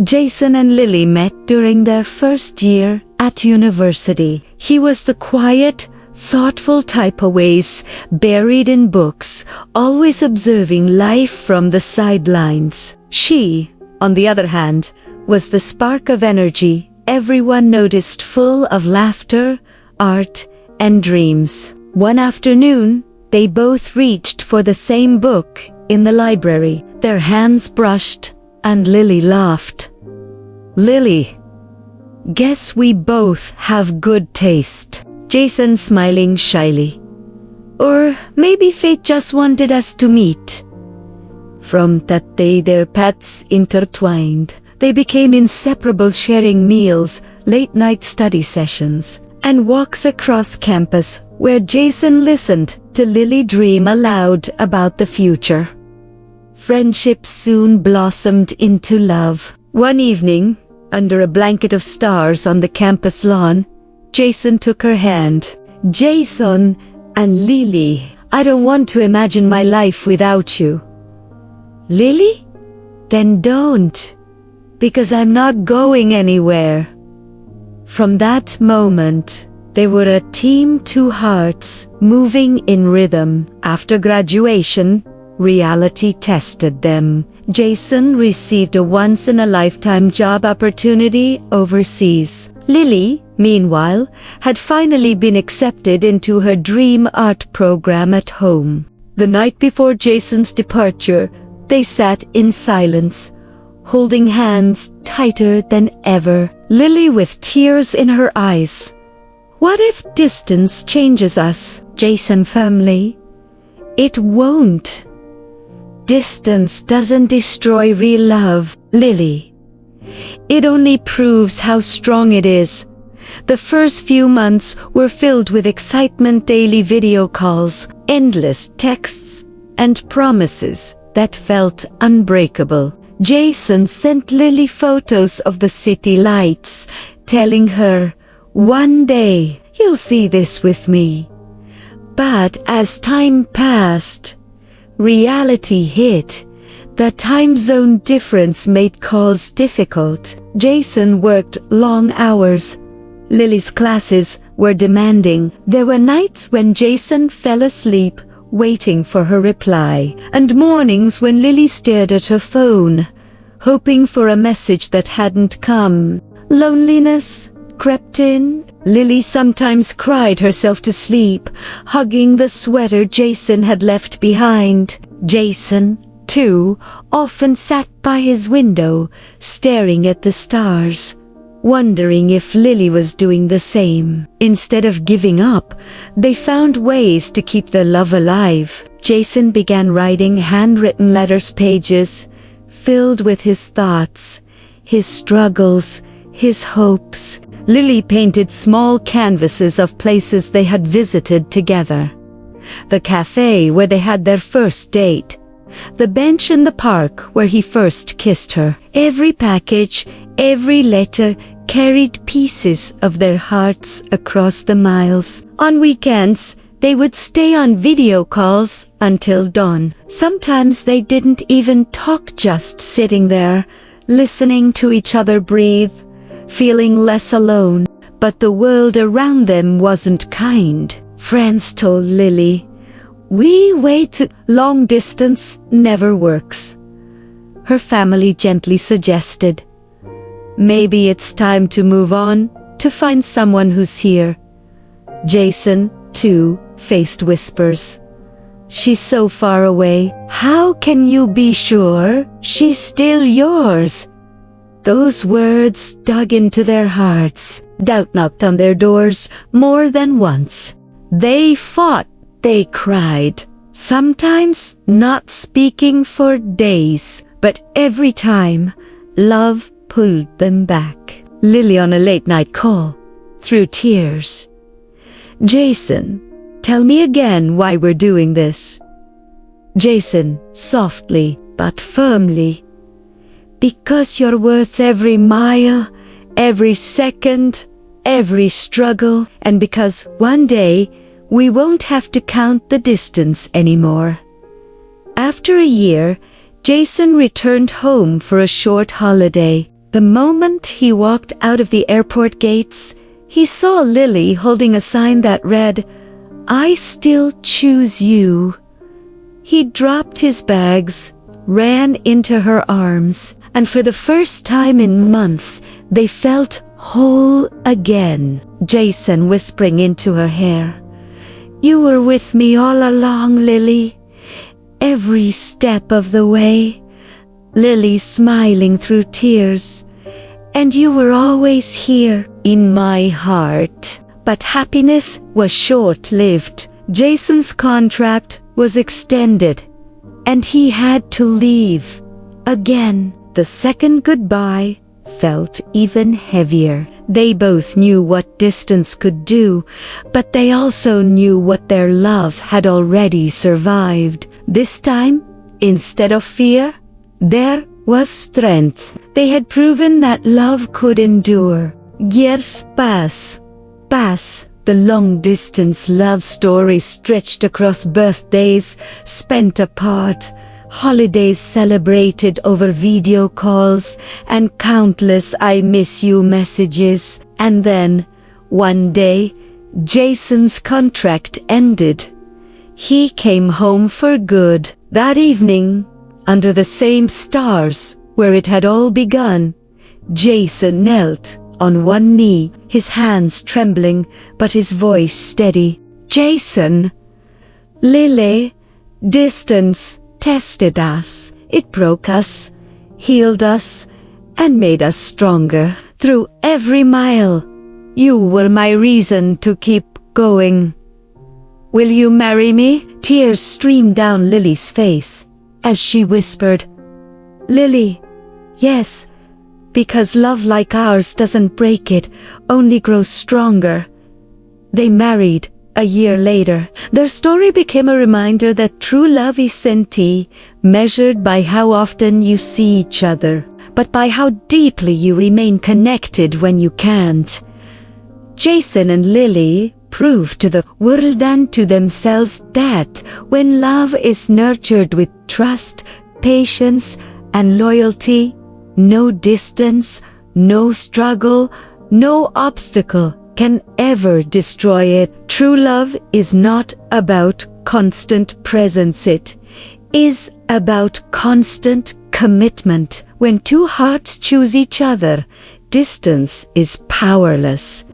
Jason and Lily met during their first year at university. He was the quiet, thoughtful type, always buried in books, always observing life from the sidelines. She, on the other hand, was the spark of energy everyone noticed, full of laughter, art, and dreams. One afternoon, they both reached for the same book in the library. Their hands brushed, and Lily laughed. "Lily, guess we both have good taste." Jason smiling shyly. "Or maybe fate just wanted us to meet." From that day their paths intertwined. They became inseparable, sharing meals, late-night study sessions, and walks across campus where Jason listened to Lily dream aloud about the future. Friendship soon blossomed into love. One evening, under a blanket of stars on the campus lawn, Jason took her hand. "Jason and Lily, I don't want to imagine my life without you." "Lily? Then don't, because I'm not going anywhere." From that moment, they were a team, two hearts, moving in rhythm. After graduation, reality tested them. Jason received a once-in-a-lifetime job opportunity overseas. Lily, meanwhile, had finally been accepted into her dream art program at home. The night before Jason's departure, they sat in silence, holding hands tighter than ever. Lily with tears in her eyes. "What if distance changes us?" Jason firmly. "It won't. Distance doesn't destroy real love, Lily. It only proves how strong it is." The first few months were filled with excitement, daily video calls, endless texts, and promises that felt unbreakable. Jason sent Lily photos of the city lights, telling her, "One day, you'll see this with me." But as time passed, reality hit. The time zone difference made calls difficult. Jason worked long hours. Lily's classes were demanding. There were nights when Jason fell asleep waiting for her reply, and mornings when Lily stared at her phone, hoping for a message that hadn't come. Loneliness crept in. Lily sometimes cried herself to sleep, hugging the sweater Jason had left behind. Jason, too, often sat by his window, staring at the stars, wondering if Lily was doing the same. Instead of giving up, they found ways to keep their love alive. Jason began writing handwritten letters, pages filled with his thoughts, his struggles, his hopes. Lily painted small canvases of places they had visited together. The cafe where they had their first date. The bench in the park where he first kissed her. Every package, every letter carried pieces of their hearts across the miles. On weekends, they would stay on video calls until dawn. Sometimes they didn't even talk, just sitting there, listening to each other breathe, feeling less alone. But the world around them wasn't kind. Friends told Lily, "We wait, long distance never works." Her family gently suggested, "Maybe it's time to move on, to find someone who's here." Jason, too, faced whispers. "She's so far away. How can you be sure she's still yours?" Those words dug into their hearts. Doubt knocked on their doors more than once. They fought, they cried, sometimes not speaking for days, but every time, love pulled them back. Lily on a late-night call, through tears. "Jason, tell me again why we're doing this." Jason, softly but firmly, "Because you're worth every mile, every second, every struggle, and because one day we won't have to count the distance anymore." After a year, Jason returned home for a short holiday. The moment he walked out of the airport gates, he saw Lily holding a sign that read, "I still choose you." He dropped his bags, ran into her arms, and for the first time in months, they felt whole again. Jason whispering into her hair, "You were with me all along, Lily. Every step of the way." Lily smiling through tears, "And you were always here in my heart." But happiness was short-lived. Jason's contract was extended, and he had to leave again. The second goodbye felt even heavier. They both knew what distance could do, but they also knew what their love had already survived. This time, instead of fear, there was strength. They had proven that love could endure. Years pass. The long-distance love story stretched across birthdays spent apart, holidays celebrated over video calls, and countless "I miss you" messages. And then, one day, Jason's contract ended. He came home for good. That evening, under the same stars where it had all begun, Jason knelt on one knee, his hands trembling, but his voice steady. "Jason, Lily, distance tested us. It broke us, healed us, and made us stronger. Through every mile, you were my reason to keep going. Will you marry me?" Tears streamed down Lily's face as she whispered, "Lily, yes, because love like ours doesn't break, it only grows stronger." They married a year later. Their story became a reminder that true love isn't measured by how often you see each other, but by how deeply you remain connected when you can't. Jason and Lily proved to the world and to themselves that when love is nurtured with trust, patience, and loyalty, no distance, no struggle, no obstacle can ever destroy it. True love is not about constant presence, it is about constant commitment. When two hearts choose each other, distance is powerless.